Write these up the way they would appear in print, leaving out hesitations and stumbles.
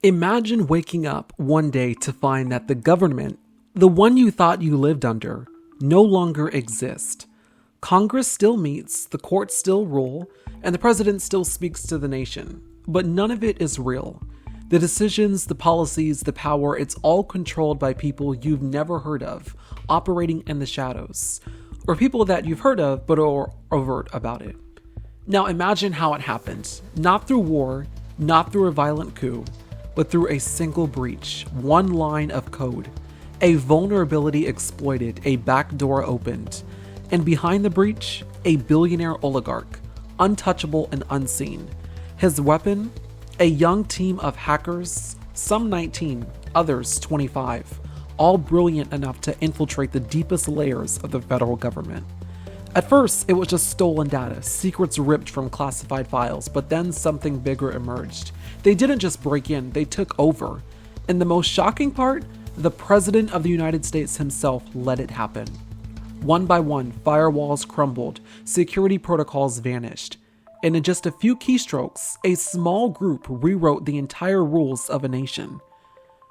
Imagine waking up one day to find that the government, the one you thought you lived under, no longer exists. Congress still meets, the courts still rule, and the president still speaks to the nation. But none of it is real. The decisions, the policies, the power, it's all controlled by people you've never heard of, operating in the shadows. Or people that you've heard of, but are overt about it. Now imagine how it happened. Not through war, not through a violent coup, but through a single breach, one line of code. A vulnerability exploited, a back door opened. And behind the breach, a billionaire oligarch, untouchable and unseen. His weapon, a young team of hackers, some 19, others 25, all brilliant enough to infiltrate the deepest layers of the federal government. At first, it was just stolen data, secrets ripped from classified files, but then something bigger emerged. They didn't just break in, they took over. And the most shocking part, the President of the United States himself let it happen. One by one, firewalls crumbled, security protocols vanished. And in just a few keystrokes, a small group rewrote the entire rules of a nation.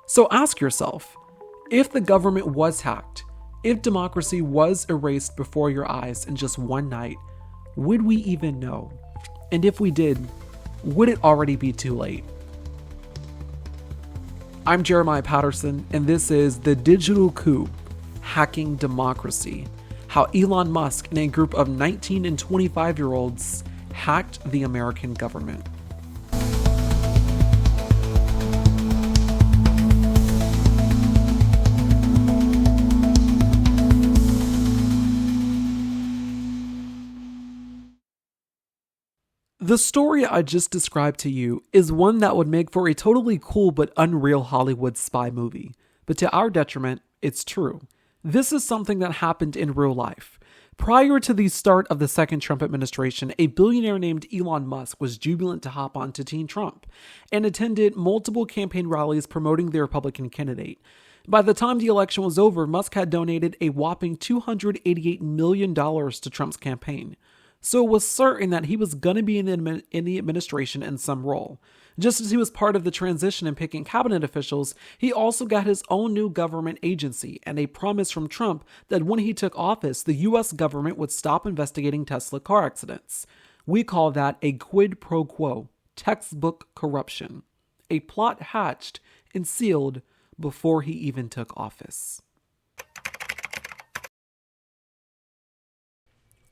So ask yourself, if the government was hacked, if democracy was erased before your eyes in just one night, would we even know? And if we did, would it already be too late? I'm Jeremiah Patterson, and this is The Digital Coup, Hacking Democracy, how Elon Musk and a group of 19 and 25-year-olds hacked the American government. The story I just described to you is one that would make for a totally cool but unreal Hollywood spy movie. But to our detriment, it's true. This is something that happened in real life. Prior to the start of the second Trump administration, a billionaire named Elon Musk was jubilant to hop on to Team Trump and attended multiple campaign rallies promoting the Republican candidate. By the time the election was over, Musk had donated a whopping $288 million to Trump's campaign. So it was certain that he was going to be in the administration in some role. Just as he was part of the transition in picking cabinet officials, he also got his own new government agency and a promise from Trump that when he took office, the U.S. government would stop investigating Tesla car accidents. We call that a quid pro quo, textbook corruption. A plot hatched and sealed before he even took office.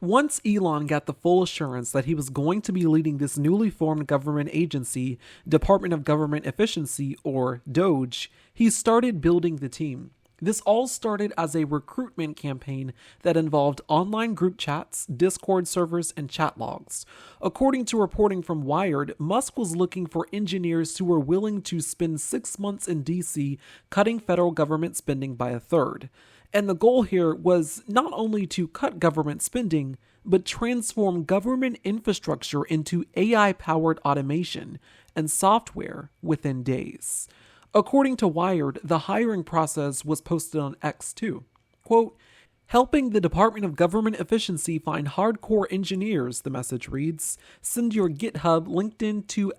Once Elon got the full assurance that he was going to be leading this newly formed government agency, Department of Government Efficiency, or DOGE, he started building the team. This all started as a recruitment campaign that involved online group chats, Discord servers, and chat logs. According to reporting from Wired, Musk was looking for engineers who were willing to spend 6 months in DC cutting federal government spending by a third. And the goal here was not only to cut government spending, but transform government infrastructure into AI-powered automation and software within days. According to Wired, the hiring process was posted on X too. Quote, helping the Department of Government Efficiency find hardcore engineers, the message reads. Send your GitHub, LinkedIn to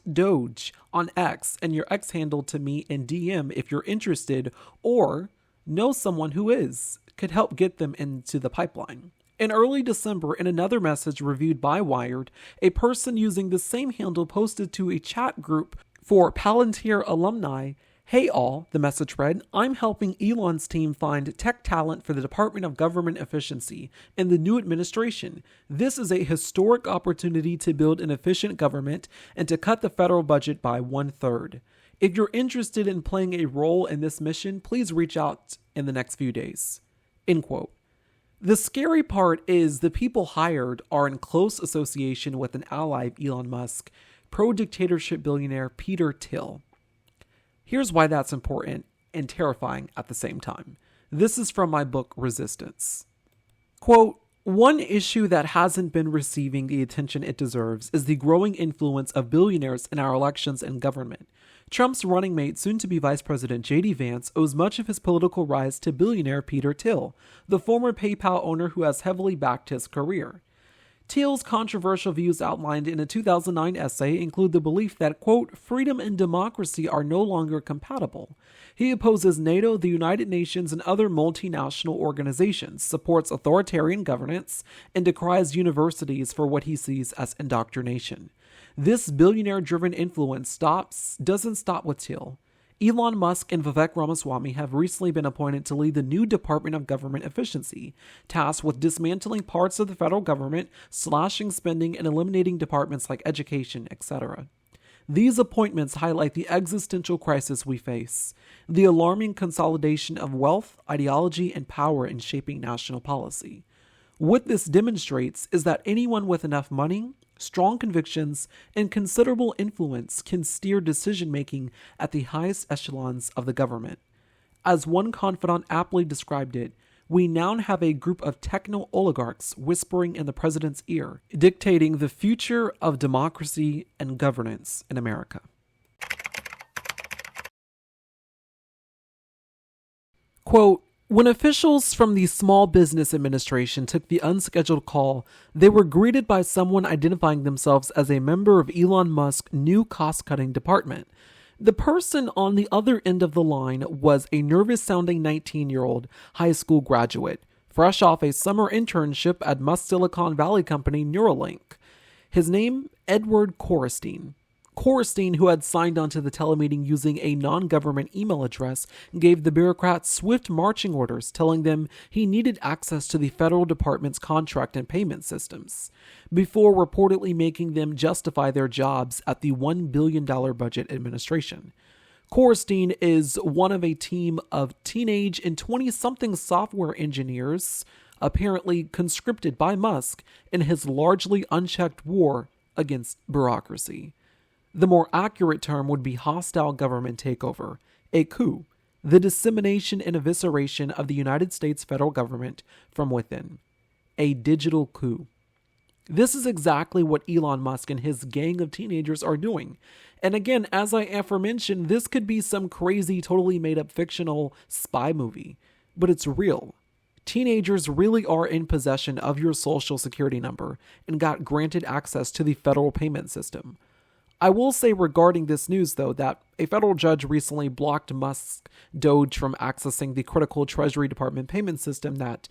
@Doge on X and your X handle to me in DM if you're interested, or know someone who could help get them into the pipeline. In early December, in another message reviewed by Wired, a person using the same handle posted to a chat group for Palantir alumni, "Hey all," the message read, "I'm helping Elon's team find tech talent for the Department of Government Efficiency in the new administration. This is a historic opportunity to build an efficient government and to cut the federal budget by 1/3. If you're interested in playing a role in this mission, please reach out in the next few days." End quote. The scary part is the people hired are in close association with an ally of Elon Musk, pro-dictatorship billionaire Peter Thiel. Here's why that's important and terrifying at the same time. This is from my book, Resistance. Quote, one issue that hasn't been receiving the attention it deserves is the growing influence of billionaires in our elections and government. Trump's running mate, soon-to-be Vice President J.D. Vance, owes much of his political rise to billionaire Peter Thiel, the former PayPal owner who has heavily backed his career. Thiel's controversial views outlined in a 2009 essay include the belief that, quote, freedom and democracy are no longer compatible. He opposes NATO, the United Nations, and other multinational organizations, supports authoritarian governance, and decries universities for what he sees as indoctrination. This billionaire-driven influence doesn't stop with Thiel. Elon Musk and Vivek Ramaswamy have recently been appointed to lead the new Department of Government Efficiency, tasked with dismantling parts of the federal government, slashing spending, and eliminating departments like education, etc. These appointments highlight the existential crisis we face, the alarming consolidation of wealth, ideology, and power in shaping national policy. What this demonstrates is that anyone with enough money, strong convictions, and considerable influence can steer decision-making at the highest echelons of the government. As one confidant aptly described it, we now have a group of techno-oligarchs whispering in the president's ear, dictating the future of democracy and governance in America. Quote, when officials from the Small Business Administration took the unscheduled call, they were greeted by someone identifying themselves as a member of Elon Musk's new cost-cutting department. The person on the other end of the line was a nervous-sounding 19-year-old high school graduate, fresh off a summer internship at Musk's Silicon Valley company Neuralink. His name, Edward Korestein. Korestein, who had signed onto the telemeeting using a non-government email address, gave the bureaucrats swift marching orders telling them he needed access to the federal department's contract and payment systems, before reportedly making them justify their jobs at the $1 billion budget administration. Korestein is one of a team of teenage and 20-something software engineers, apparently conscripted by Musk in his largely unchecked war against bureaucracy. The more accurate term would be hostile government takeover, a coup, the dissemination and evisceration of the United States federal government from within. A digital coup. This is exactly what Elon Musk and his gang of teenagers are doing. And again, as I aforementioned, this could be some crazy, totally made-up fictional spy movie, but it's real. Teenagers really are in possession of your social security number and got granted access to the federal payment system. I will say regarding this news, though, that a federal judge recently blocked Musk's Doge from accessing the critical Treasury Department payment system that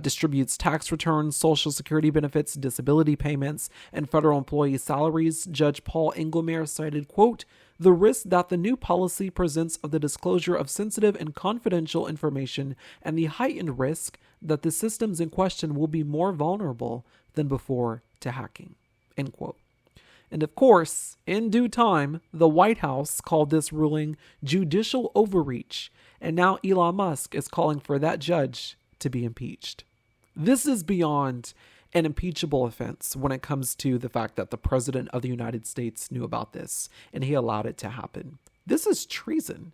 distributes tax returns, Social Security benefits, disability payments, and federal employee salaries. Judge Paul Engelmeyer cited, quote, the risk that the new policy presents of the disclosure of sensitive and confidential information and the heightened risk that the systems in question will be more vulnerable than before to hacking, end quote. And of course, in due time, the White House called this ruling judicial overreach, and now Elon Musk is calling for that judge to be impeached. This is beyond an impeachable offense when it comes to the fact that the President of the United States knew about this and he allowed it to happen. This is treason.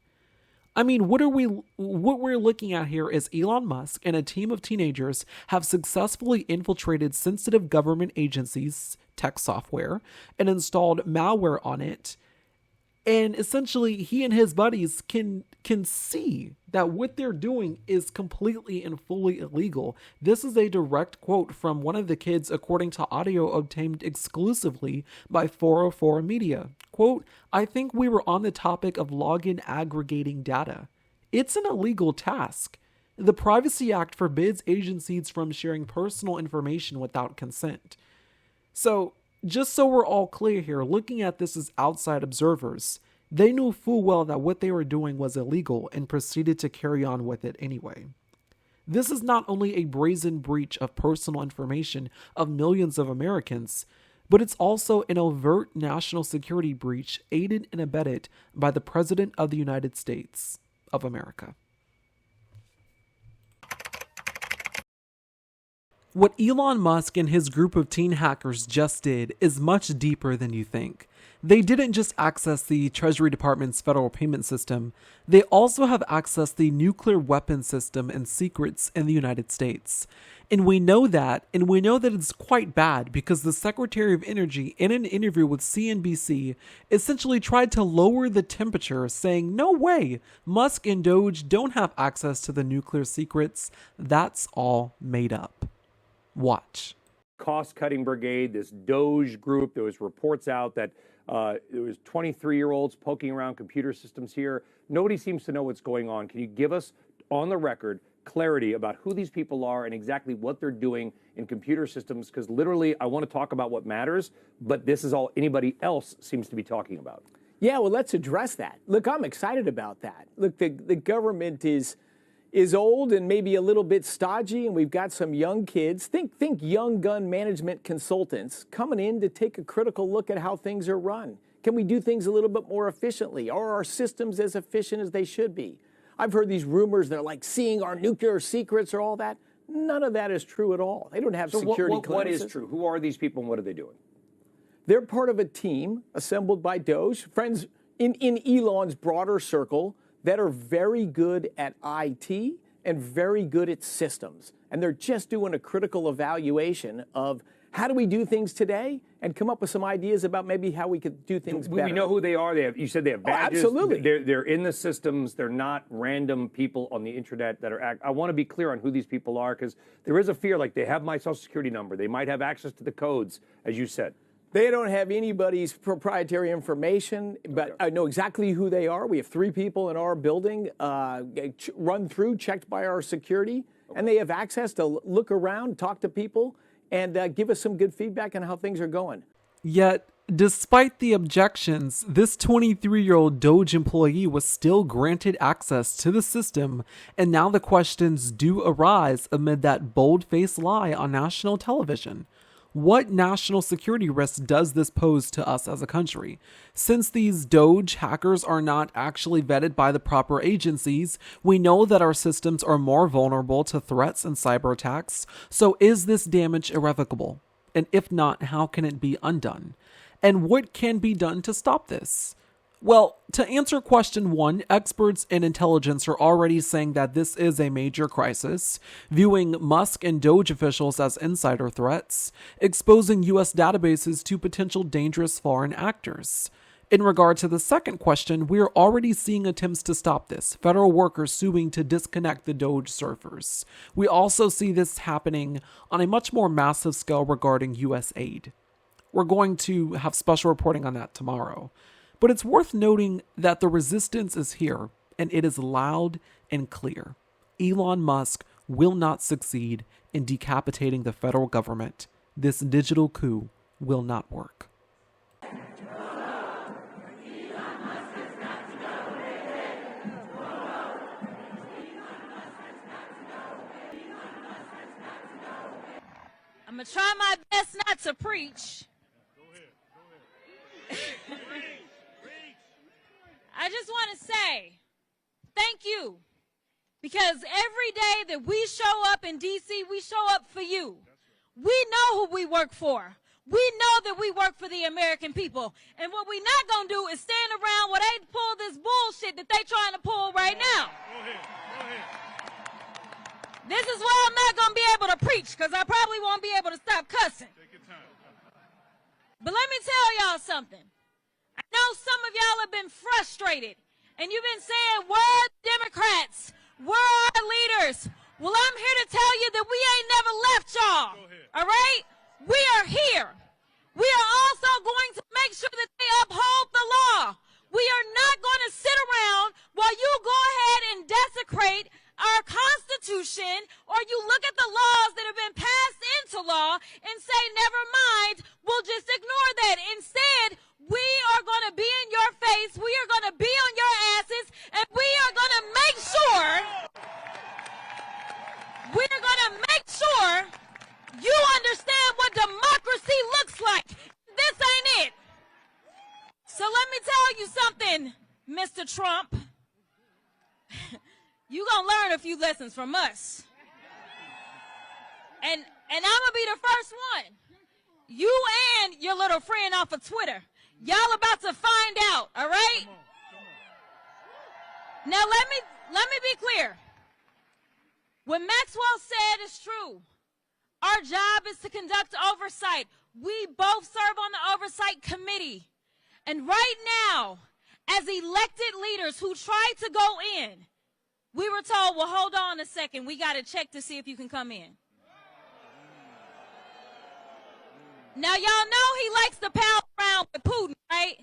I mean, what we're looking at here is Elon Musk and a team of teenagers have successfully infiltrated sensitive government agencies' tech software and installed malware on it. And essentially, he and his buddies can see that what they're doing is completely and fully illegal. This is a direct quote from one of the kids, according to audio obtained exclusively by 404 Media. Quote, I think we were on the topic of login aggregating data. It's an illegal task. The Privacy Act forbids agencies from sharing personal information without consent. So, just so we're all clear here, looking at this as outside observers, they knew full well that what they were doing was illegal and proceeded to carry on with it anyway. This is not only a brazen breach of personal information of millions of Americans, but it's also an overt national security breach aided and abetted by the President of the United States of America. What Elon Musk and his group of teen hackers just did is much deeper than you think. They didn't just access the Treasury Department's federal payment system, they also have accessed the nuclear weapon system and secrets in the United States. And we know that it's quite bad because the Secretary of Energy, in an interview with CNBC, essentially tried to lower the temperature, saying, no way, Musk and Doge don't have access to the nuclear secrets. That's all made up. Watch. cost-cutting brigade, this Doge group. There was reports out that there was 23-year-olds poking around computer systems here. Nobody seems to know what's going on. Can you give us, on the record, clarity about who these people are and exactly what they're doing in computer systems? Because literally, I want to talk about what matters, but this is all anybody else seems to be talking about. Yeah, well, let's address that. Look, I'm excited about that. Look, the government is old and maybe a little bit stodgy, and we've got some young kids. Think young gun management consultants coming in to take a critical look at how things are run. Can we do things a little bit more efficiently? Are our systems as efficient as they should be? I've heard these rumors, they're like seeing our nuclear secrets or all that. None of that is true at all. They don't have security clearances. What is true? Who are these people and what are they doing? They're part of a team assembled by Doge, friends in Elon's broader circle, that are very good at IT and very good at systems. And they're just doing a critical evaluation of how do we do things today and come up with some ideas about maybe how we could do things better. We know who they are. You said they have badges. Oh, absolutely. They're in the systems. They're not random people on the internet that are I want to be clear on who these people are, because there is a fear like they have my social security number. They might have access to the codes, as you said. They don't have anybody's proprietary information, but I know exactly who they are. We have 3 people in our building run through, checked by our security, and they have access to look around, talk to people, and give us some good feedback on how things are going. Yet, despite the objections, this 23-year-old Doge employee was still granted access to the system, and now the questions do arise amid that bold-faced lie on national television. What national security risk does this pose to us as a country? Since these Doge hackers are not actually vetted by the proper agencies, we know that our systems are more vulnerable to threats and cyber attacks. So is this damage irrevocable? And if not, how can it be undone? And what can be done to stop this? Well, to answer question 1, experts in intelligence are already saying that this is a major crisis, viewing Musk and Doge officials as insider threats, exposing U.S. databases to potential dangerous foreign actors. In regard to the second question, we are already seeing attempts to stop this, federal workers suing to disconnect the Doge servers. We also see this happening on a much more massive scale regarding U.S. aid. We're going to have special reporting on that tomorrow. But it's worth noting that the resistance is here, and it is loud and clear. Elon Musk will not succeed in decapitating the federal government. This digital coup will not work. I'm going to try my best not to preach. I just want to say thank you, because every day that we show up in D.C., we show up for you. We know who we work for. We know that we work for the American people. And what we're not going to do is stand around while they pull this bullshit that they're trying to pull right now. Go ahead. This is why I'm not going to be able to preach, because I probably won't be able to stop cussing. Take your time. But let me tell y'all something. I know some of y'all have been frustrated, and you've been saying, where are the Democrats? Where are our leaders? Well, I'm here to tell you that we ain't never left y'all, all right? We are here. We are also going to make sure that they uphold the law. We are not going to sit around while you go ahead and desecrate our Constitution, or you look at the laws that have been passed into law and say, never mind, we'll just ignore that. Instead, we are going to be in your face, we are going to be on your asses, and we are going to make sure you understand what democracy looks like. This ain't it. So let me tell you something, Mr. Trump. You're going to learn a few lessons from us. And I'm going to be the first one. You and your little friend off of Twitter. Y'all about to find out, all right? Now let me be clear. What Maxwell said is true. Our job is to conduct oversight. We both serve on the oversight committee. And right now, as elected leaders who tried to go in, we were told, well, hold on a second. We got to check to see if you can come in. Now, y'all know he likes to pal around with Putin, right?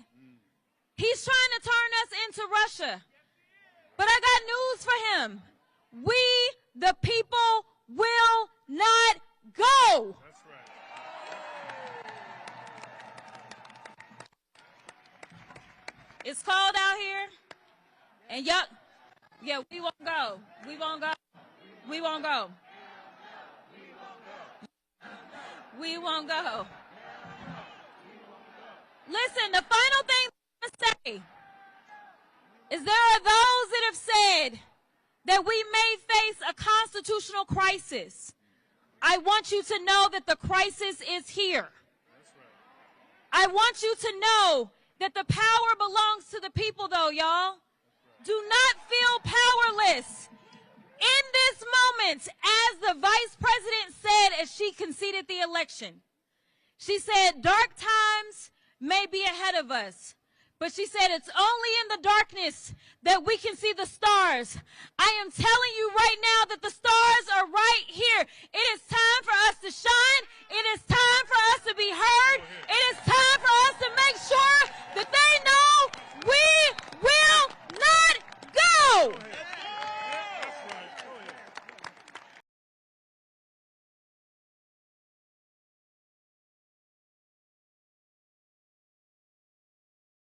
He's trying to turn us into Russia. But I got news for him. We, the people, will not go. That's right. It's cold out here. And y'all, yeah, we won't go. We won't go. We won't go. We won't go. Listen, the final thing I'm going to say is there are those that have said that we may face a constitutional crisis. I want you to know that the crisis is here. I want you to know that the power belongs to the people, though, y'all. Do not feel powerless. In this moment, as the vice president said as she conceded the election, she said, dark times may be ahead of us. But she said, it's only in the darkness that we can see the stars. I am telling you right now that the stars are right here. It is time for us to shine.